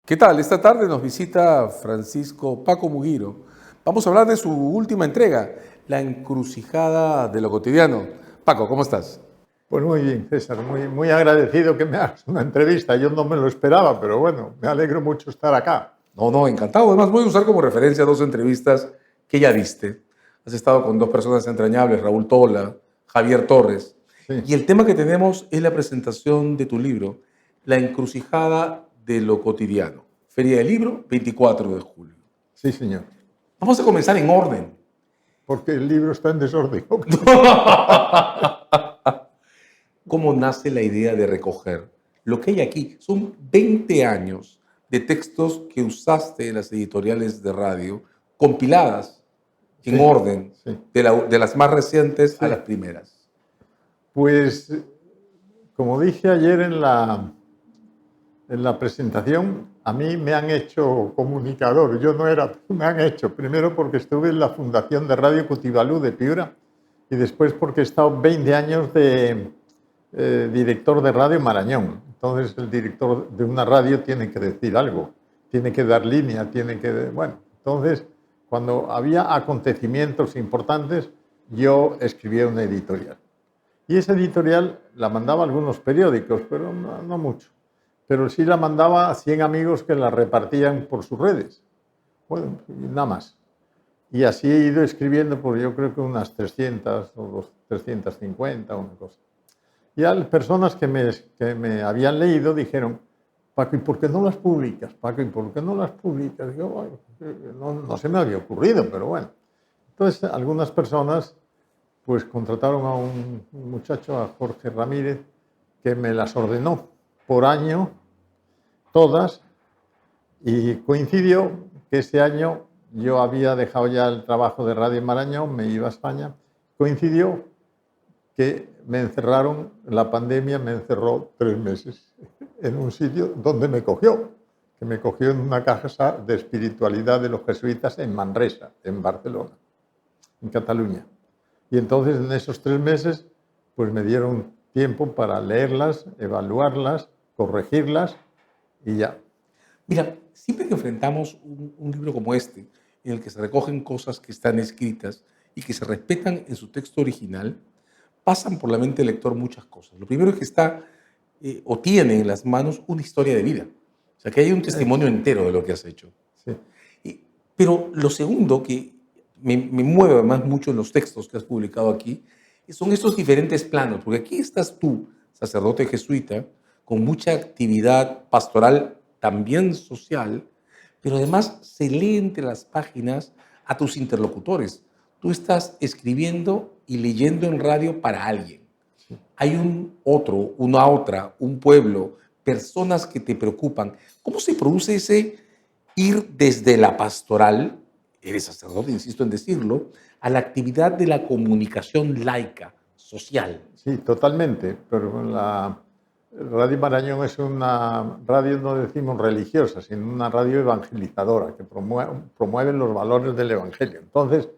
¿Qué tal? Esta tarde nos visita Francisco Paco Mugiro. Vamos a hablar de su última entrega, La encrucijada de lo cotidiano. Paco, ¿cómo estás? Pues muy bien, César, muy agradecido que me hagas una entrevista. Yo no me lo esperaba, pero bueno, me alegro mucho estar acá. No, encantado. Además, voy a usar como referencia dos entrevistas que ya diste. Has estado con dos personas entrañables, Raúl Tola, Javier Torres. Sí, Y el tema que tenemos es la presentación de tu libro, La encrucijada de lo cotidiano. Feria del Libro, 24 de julio. sí, señor. Vamos a comenzar en orden. Porque el libro está en desorden. ¿Cómo nace la idea de recoger lo que hay aquí? Son 20 años de textos que usaste en las editoriales de radio, compiladas en Sí, orden, sí, de las más recientes a las sí. primeras. Pues, como dije ayer en la presentación, a mí me han hecho comunicador. Yo no era, me han hecho. Primero porque estuve en la Fundación de Radio Cutibalú de Piura y después porque he estado 20 años de director de Radio Marañón. Entonces el director de una radio tiene que decir algo, tiene que dar línea, tiene que... Bueno, entonces cuando había acontecimientos importantes, yo escribía una editorial. Y esa editorial la mandaba a algunos periódicos, pero no mucho. Pero sí la mandaba a 100 amigos que la repartían por sus redes. Bueno, nada más. Y así he ido escribiendo por yo creo que unas 300 o 350, una cosa. Y a las personas que me habían leído dijeron, Paco, ¿y por qué no las publicas? Paco, ¿y por qué no las publicas? Yo, bueno, no se me había ocurrido, pero bueno. Entonces, algunas personas pues contrataron a un muchacho, a Jorge Ramírez, que me las ordenó por año, todas, y coincidió que ese año yo había dejado ya el trabajo de Radio Marañón, me iba a España, coincidió que me encerraron, la pandemia me encerró 3 meses en un sitio donde me cogió, que me cogió en una casa de espiritualidad de los jesuitas en Manresa, en Barcelona, en Cataluña. Y entonces en esos 3 meses pues me dieron tiempo para leerlas, evaluarlas, corregirlas y ya. Mira, siempre que enfrentamos un libro como este, en el que se recogen cosas que están escritas y que se respetan en su texto original, pasan por la mente del lector muchas cosas. Lo primero es que está o tiene en las manos una historia de vida. O sea, que hay un testimonio entero de lo que has hecho. Sí, Y- pero lo segundo que me mueve además mucho en los textos que has publicado aquí son estos diferentes planos, porque aquí estás tú, sacerdote jesuita, con mucha actividad pastoral, también social, pero además se lee entre las páginas a tus interlocutores. Tú estás escribiendo y leyendo en radio para alguien. sí. Hay un otro, una otra, un pueblo, personas que te preocupan. ¿Cómo se produce ese ir desde la pastoral, eres sacerdote, insisto en decirlo, a la actividad de la comunicación laica, social? Sí, totalmente, pero la Radio Marañón es una radio, no decimos religiosa, sino una radio evangelizadora que promueve los valores del Evangelio. Entonces,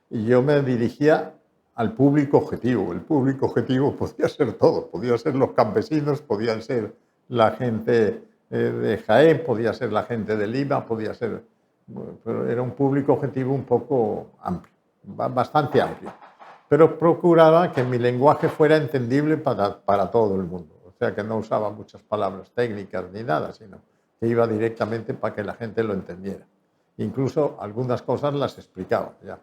yo me dirigía al público objetivo. El público objetivo podía ser todo, podía ser los campesinos, podían ser la gente de Jaén, podía ser la gente de Lima, podía ser... Pero era un público objetivo un poco amplio, bastante amplio, pero procuraba que mi lenguaje fuera entendible para todo el mundo. O sea, que no usaba muchas palabras técnicas ni nada, sino que iba directamente para que la gente lo entendiera. Incluso algunas cosas las explicaba ya,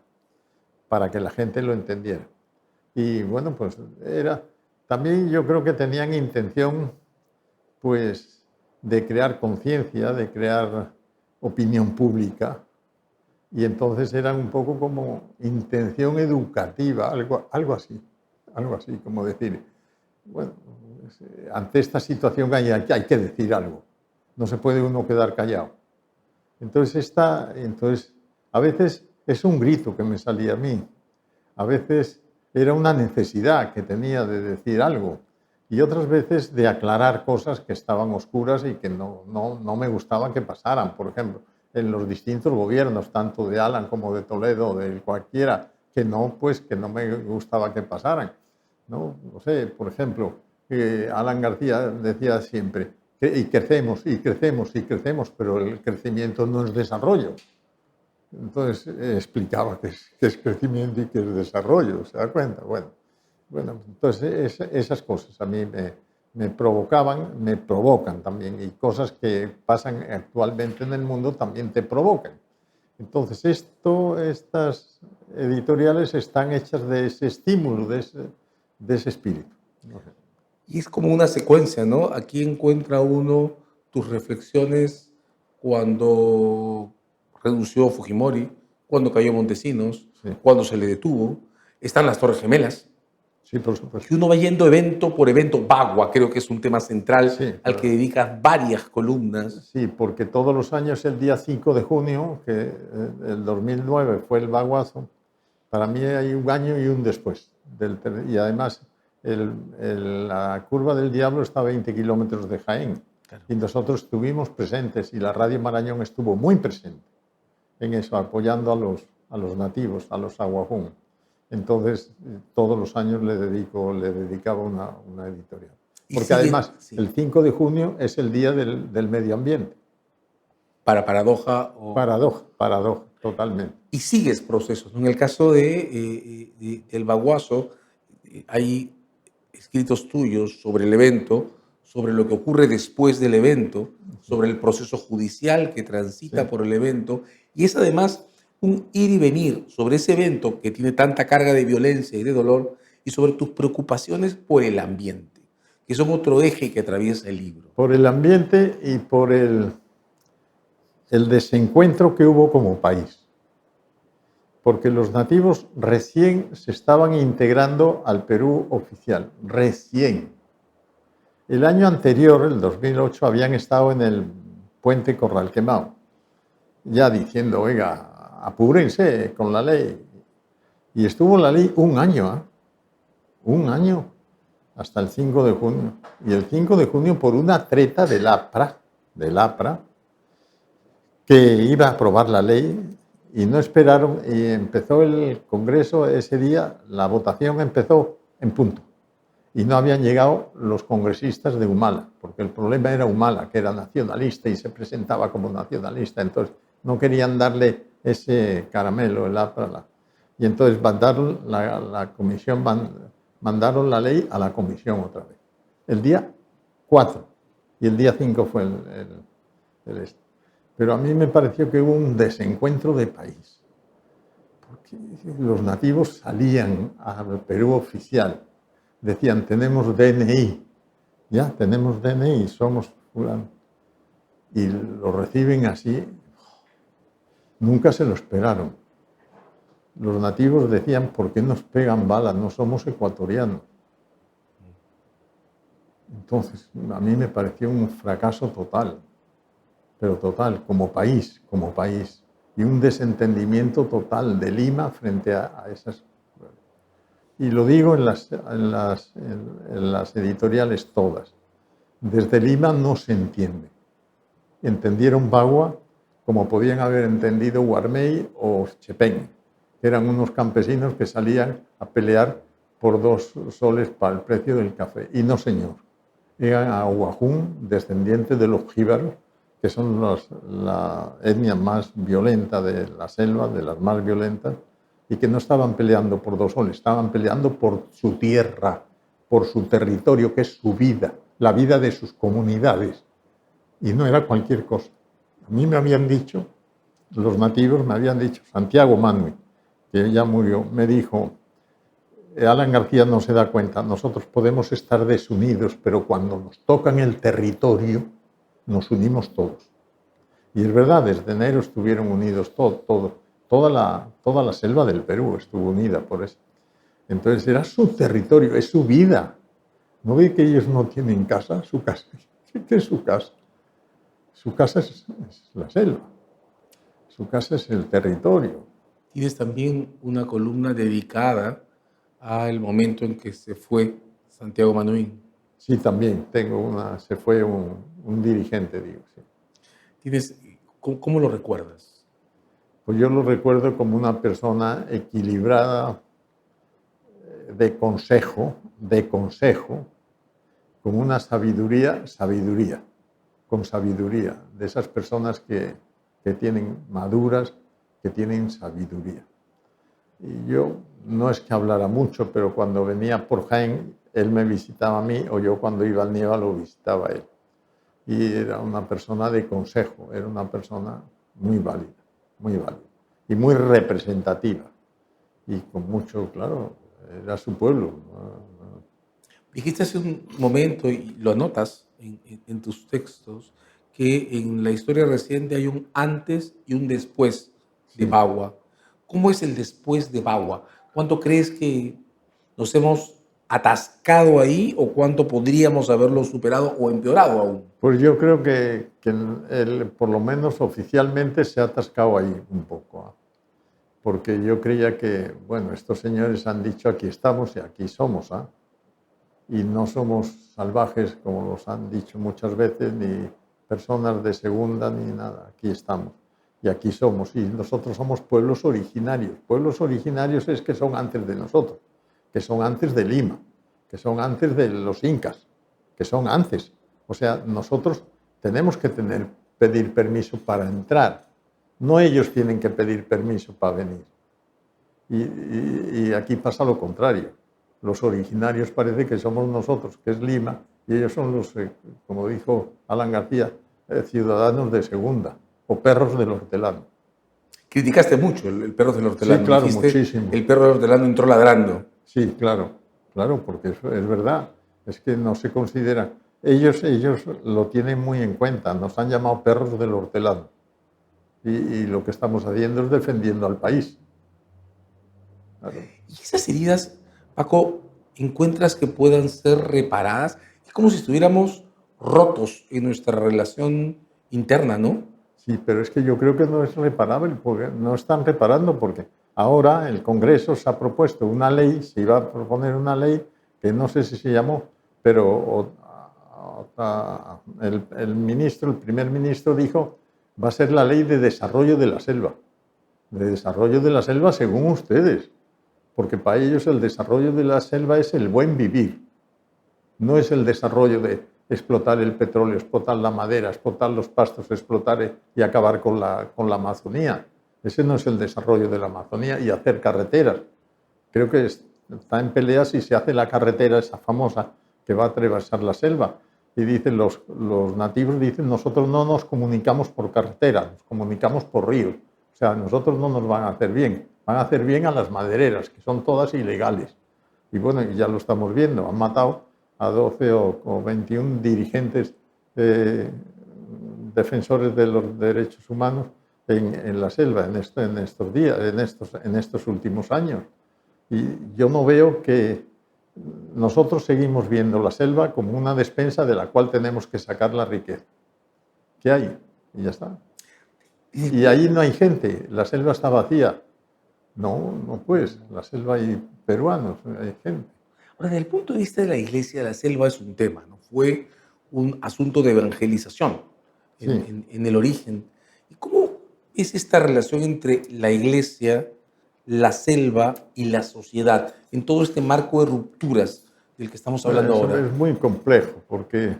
para que la gente lo entendiera. Y bueno, pues era... También yo creo que tenían intención, pues, de crear conciencia, de crear opinión pública, y entonces eran un poco como intención educativa, algo así, como decir, bueno, ante esta situación hay que decir algo, no se puede uno quedar callado. Entonces, a veces es un grito que me salía a mí, a veces era una necesidad que tenía de decir algo y otras veces de aclarar cosas que estaban oscuras y que no me gustaba que pasaran. Por ejemplo, en los distintos gobiernos, tanto de Alan como de Toledo, de cualquiera, que no me gustaba que pasaran. No sé, por ejemplo, Alan García decía siempre, y crecemos, y crecemos, y crecemos, pero el crecimiento no es desarrollo. Entonces explicaba qué es crecimiento y qué es desarrollo, ¿se da cuenta? Bueno, entonces esas cosas a mí me provocaban, me provocan también, y cosas que pasan actualmente en el mundo también te provocan. Entonces estas editoriales están hechas de ese estímulo, de ese espíritu. No sé. Y es como una secuencia, ¿no? Aquí encuentra uno tus reflexiones cuando renunció Fujimori, cuando cayó Montesinos, Sí, cuando se le detuvo. Están las Torres Gemelas. sí, por Y supuesto. uno va yendo evento por evento. Bagua creo que es un tema central Sí, al que dedicas varias columnas. sí, porque todos los años el día 5 de junio, que el 2009 fue el baguazo, para mí hay un año y un después. Y además la curva del Diablo está a 20 kilómetros de Jaén. Claro. Y nosotros estuvimos presentes y la Radio Marañón estuvo muy presente en eso, apoyando a los nativos, a los aguajún. Entonces, todos los años le dedicaba una editorial. Y Porque sigue, además, sí, el 5 de junio es el Día del Medio Ambiente. para paradoja. Paradoja, totalmente. Y sigues procesos. En el caso del Baguazo, hay escritos tuyos sobre el evento, sobre lo que ocurre después del evento, sobre el proceso judicial que transita Sí. por el evento, y es además un ir y venir sobre ese evento que tiene tanta carga de violencia y de dolor, y sobre tus preocupaciones por el ambiente, que son otro eje que atraviesa el libro. Por el ambiente y por el desencuentro que hubo como país. Porque los nativos recién se estaban integrando al Perú oficial, recién. El año anterior, el 2008, habían estado en el puente Corral Quemado, ya diciendo, oiga, apúrense con la ley. Y estuvo la ley un año, hasta el 5 de junio. Y el 5 de junio, por una treta del APRA, que iba a aprobar la ley, y no esperaron, y empezó el Congreso ese día, la votación empezó en punto. Y no habían llegado los congresistas de Humala, porque el problema era Humala, que era nacionalista y se presentaba como nacionalista. Entonces, no querían darle ese caramelo, el APRA. Y entonces mandaron mandaron la ley a la comisión otra vez. El día 4 y el día 5 fue el este. Pero a mí me pareció que hubo un desencuentro de país, porque los nativos salían al Perú oficial, decían, tenemos DNI, ya, tenemos DNI, somos fulano, y lo reciben así, nunca se lo esperaron. Los nativos decían, ¿por qué nos pegan balas? No somos ecuatorianos. Entonces, a mí me pareció un fracaso total, pero total, como país, y un desentendimiento total de Lima frente a esas. Y lo digo en las editoriales todas. Desde Lima no se entiende. Entendieron Bagua como podían haber entendido Guarmey o Chepén, que eran unos campesinos que salían a pelear por 2 soles para el precio del café. Y no, señor. Eran aguajún, descendientes de los jíbaros, que son la etnia más violenta de la selva, de las más violentas, y que no estaban peleando por 2 soles, estaban peleando por su tierra, por su territorio, que es su vida, la vida de sus comunidades. Y no era cualquier cosa. A mí me habían dicho, los nativos me habían dicho, Santiago Manui, que ya murió, me dijo, Alan García no se da cuenta, nosotros podemos estar desunidos, pero cuando nos tocan el territorio, nos unimos todos. Y es verdad, desde enero estuvieron unidos toda la selva del Perú estuvo unida por eso. Entonces era su territorio, es su vida. ¿No ve que ellos no tienen casa? Su casa. ¿Qué es su casa? Su casa es la selva. Su casa es el territorio. Tienes también una columna dedicada al momento en que se fue Santiago Manuín. Sí, también tengo se fue un dirigente, digo. Sí. ¿Cómo lo recuerdas? Pues yo lo recuerdo como una persona equilibrada, de consejo, con una sabiduría. con sabiduría, de esas personas que tienen maduras, que tienen sabiduría. Y yo no es que hablara mucho, pero cuando venía por Jaén, él me visitaba a mí, o yo cuando iba al Nieva lo visitaba a él. Y era una persona de consejo, era una persona muy válida y muy representativa. Y con mucho, claro, era su pueblo. Dijiste hace un momento, y lo anotas en tus textos, que en la historia reciente hay un antes y un después de Sí. Bagua. ¿Cómo es el después de Bagua? ¿Cuánto crees que nos hemos atascado ahí o cuánto podríamos haberlo superado o empeorado aún? Pues yo creo que él, por lo menos oficialmente, se ha atascado ahí un poco. Porque yo creía que, bueno, estos señores han dicho aquí estamos y aquí somos. Y no somos salvajes, como nos han dicho muchas veces, ni personas de segunda, ni nada. Aquí estamos y aquí somos. Y nosotros somos pueblos originarios. Pueblos originarios es que son antes de nosotros, que son antes de Lima, que son antes de los incas, que son antes. O sea, nosotros tenemos que pedir permiso para entrar. No ellos tienen que pedir permiso para venir. Y aquí pasa lo contrario. Los originarios parece que somos nosotros, que es Lima, y ellos son los, como dijo Alan García, ciudadanos de segunda o perros del hortelano. Criticaste mucho el perro del Sí, hortelano. claro, Dijiste, muchísimo. el perro del hortelano entró ladrando. Sí, claro, claro, porque es verdad. Es que no se considera. Ellos lo tienen muy en cuenta. Nos han llamado perros del hortelano. Y lo que estamos haciendo es defendiendo al país. Claro. Y esas heridas, Paco, encuentras que puedan ser reparadas. Es como si estuviéramos rotos en nuestra relación interna, ¿no? Sí, pero es que yo creo que no es reparable, porque no están reparando, porque ahora el Congreso se ha propuesto una ley, se iba a proponer una ley que no sé si se llamó, pero el primer ministro dijo, va a ser la ley de desarrollo de la selva. De desarrollo de la selva según ustedes, porque para ellos el desarrollo de la selva es el buen vivir, no es el desarrollo de explotar el petróleo, explotar la madera, explotar los pastos, explotar y acabar con la Amazonía. Ese no es el desarrollo de la Amazonía y hacer carreteras. Creo que está en pelea si se hace la carretera esa famosa que va a atravesar la selva. Y dicen los nativos, dicen, nosotros no nos comunicamos por carretera, nos comunicamos por ríos. O sea, nosotros no nos van a hacer bien. Van a hacer bien a las madereras, que son todas ilegales. Y bueno, ya lo estamos viendo. Han matado a 12 o 21 dirigentes defensores de los derechos humanos en la selva en estos días, en estos últimos años. Y yo no veo que nosotros seguimos viendo la selva como una despensa de la cual tenemos que sacar la riqueza. ¿Qué hay? Y ya está. Y ahí no hay gente, la selva está vacía. No, no pues, la selva hay peruanos, hay gente. Ahora, desde el punto de vista de la iglesia, la selva es un tema, ¿no? Fue un asunto de evangelización Sí. en el origen. ¿Y cómo es esta relación entre la iglesia, la selva y la sociedad en todo este marco de rupturas del que estamos hablando Eso ahora? es muy complejo porque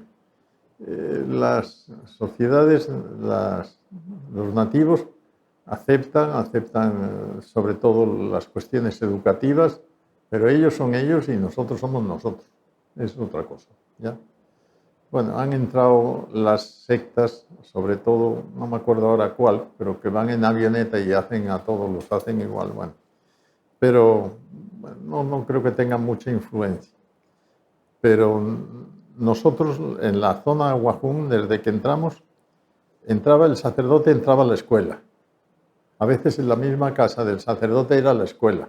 las sociedades, los nativos aceptan sobre todo las cuestiones educativas, pero ellos son ellos y nosotros somos nosotros. Es otra cosa, ¿ya? Bueno, han entrado las sectas, sobre todo, no me acuerdo ahora cuál, pero que van en avioneta y hacen a todos, los hacen igual, bueno. Pero bueno, no creo que tengan mucha influencia. Pero nosotros en la zona de Guajún, desde que entramos, entraba el sacerdote, entraba a la escuela. A veces en la misma casa del sacerdote era la escuela.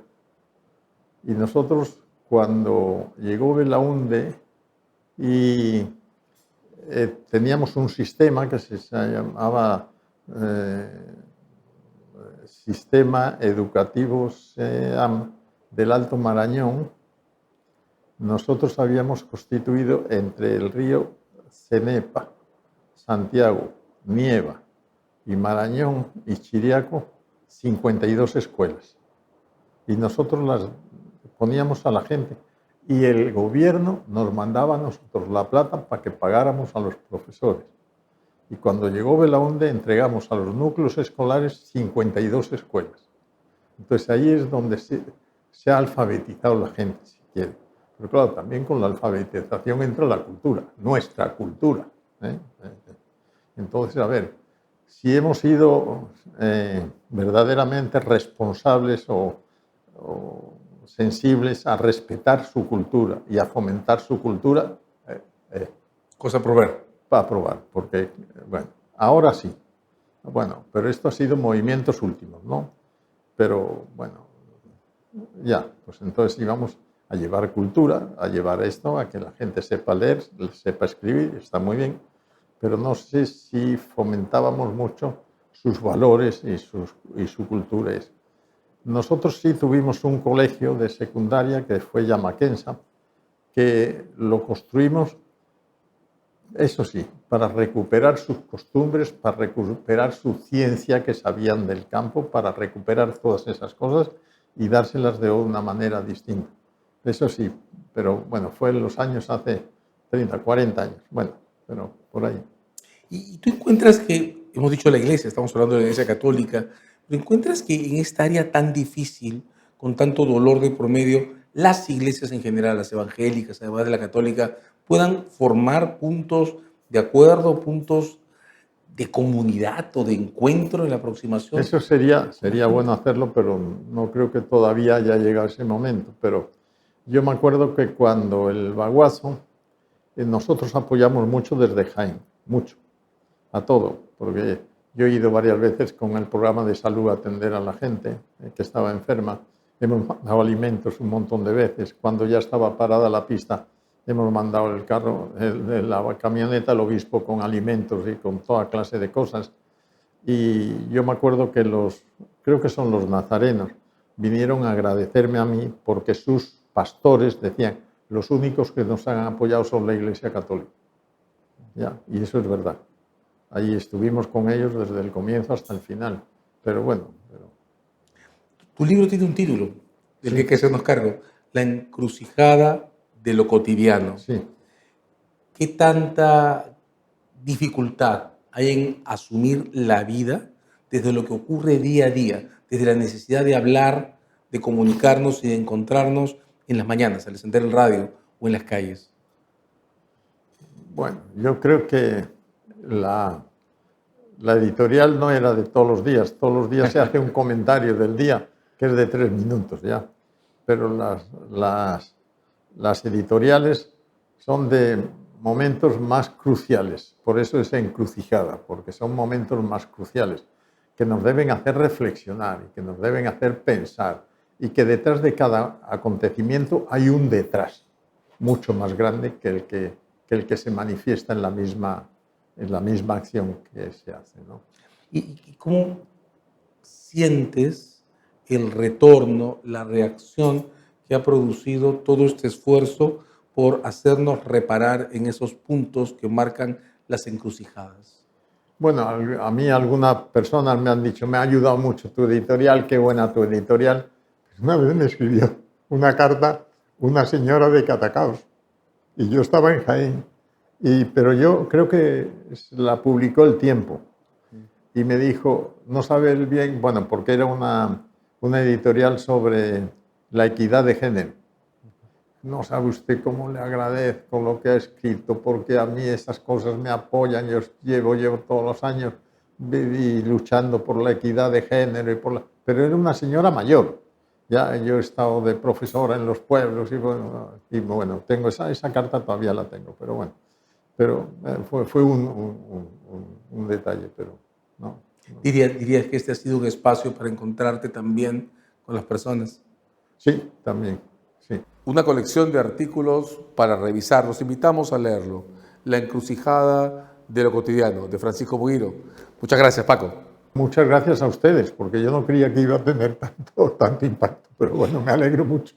Y nosotros, cuando llegó Belaúnde y teníamos un sistema que se llamaba Sistema Educativo SEAM del Alto Marañón, nosotros habíamos constituido entre el río Cenepa, Santiago, Nieva y Marañón y Chiriaco 52 escuelas. Y nosotros las poníamos a la gente y el gobierno nos mandaba a nosotros la plata para que pagáramos a los profesores. Y cuando llegó Belaúnde entregamos a los núcleos escolares 52 escuelas. Entonces ahí es donde se ha alfabetizado la gente, si quiere. Pero claro, también con la alfabetización entra la cultura, nuestra cultura. Entonces, a ver, si hemos sido verdaderamente responsables o sensibles a respetar su cultura y a fomentar su cultura, cosa por ver. para probar, porque, bueno, ahora sí. Bueno, pero esto ha sido movimientos últimos, ¿no? Pero, bueno, ya, pues entonces íbamos a llevar cultura, a llevar esto, a que la gente sepa leer, sepa escribir, está muy bien, pero no sé si fomentábamos mucho sus valores y su cultura. Nosotros sí tuvimos un colegio de secundaria que fue Llamaquensa, que lo construimos, eso sí, para recuperar sus costumbres, para recuperar su ciencia que sabían del campo, para recuperar todas esas cosas y dárselas de una manera distinta. Eso sí, pero bueno, fue en los años hace 30, 40 años, bueno, pero por ahí. Y tú encuentras que, hemos dicho la iglesia, estamos hablando de la iglesia católica, pero encuentras que en esta área tan difícil, con tanto dolor de por medio, las iglesias en general, las evangélicas, además de la católica, puedan formar puntos de acuerdo, puntos de comunidad o de encuentro en la aproximación. Eso sería bueno hacerlo, pero no creo que todavía haya llegado ese momento. Pero yo me acuerdo que cuando el Baguazo, nosotros apoyamos mucho desde Jaén, mucho, a todo, porque yo he ido varias veces con el programa de salud a atender a la gente que estaba enferma. Hemos mandado alimentos un montón de veces. Cuando ya estaba parada la pista, hemos mandado el carro, la camioneta al obispo con alimentos y con toda clase de cosas. Y yo me acuerdo que creo que son los nazarenos, vinieron a agradecerme a mí porque sus pastores decían, los únicos que nos han apoyado son la Iglesia Católica. Ya, y eso es verdad. Ahí estuvimos con ellos desde el comienzo hasta el final. Pero bueno. Tu libro tiene un título, del que hay que hacernos cargo, La encrucijada de lo cotidiano. Sí. ¿Qué tanta dificultad hay en asumir la vida desde lo que ocurre día a día, desde la necesidad de hablar, de comunicarnos y de encontrarnos en las mañanas, al encender el radio o en las calles? Bueno, yo creo que la editorial no era de todos los días. Todos los días se hace un comentario del día que es de 3 minutos ya. Pero las editoriales son de momentos más cruciales. Por eso es encrucijada, porque son momentos más cruciales que nos deben hacer reflexionar y que nos deben hacer pensar y que detrás de cada acontecimiento hay un detrás mucho más grande que el que se manifiesta en la misma acción que se hace, ¿no? ¿Y cómo sientes el retorno, la reacción que ha producido todo este esfuerzo por hacernos reparar en esos puntos que marcan las encrucijadas? Bueno, a mí algunas personas me han dicho, me ha ayudado mucho tu editorial, qué buena tu editorial. Una vez me escribió una carta una señora de Catacaos y yo estaba en Jaén, pero yo creo que la publicó El Tiempo y me dijo, no sabe bien, bueno, porque era una editorial sobre la equidad de género. No sabe usted cómo le agradezco lo que ha escrito, porque a mí esas cosas me apoyan. Yo llevo todos los años luchando por la equidad de género. Pero era una señora mayor. Ya yo he estado de profesora en los pueblos y bueno tengo esa carta, todavía la tengo, pero bueno. Pero fue un detalle, pero no. ¿Dirías que este ha sido un espacio para encontrarte también con las personas? Sí, también. Sí. Una colección de artículos para revisar. Los invitamos a leerlo. La encrucijada de lo cotidiano, de Francisco Muguiro. Muchas gracias, Paco. Muchas gracias a ustedes, porque yo no creía que iba a tener tanto impacto, pero bueno, me alegro mucho.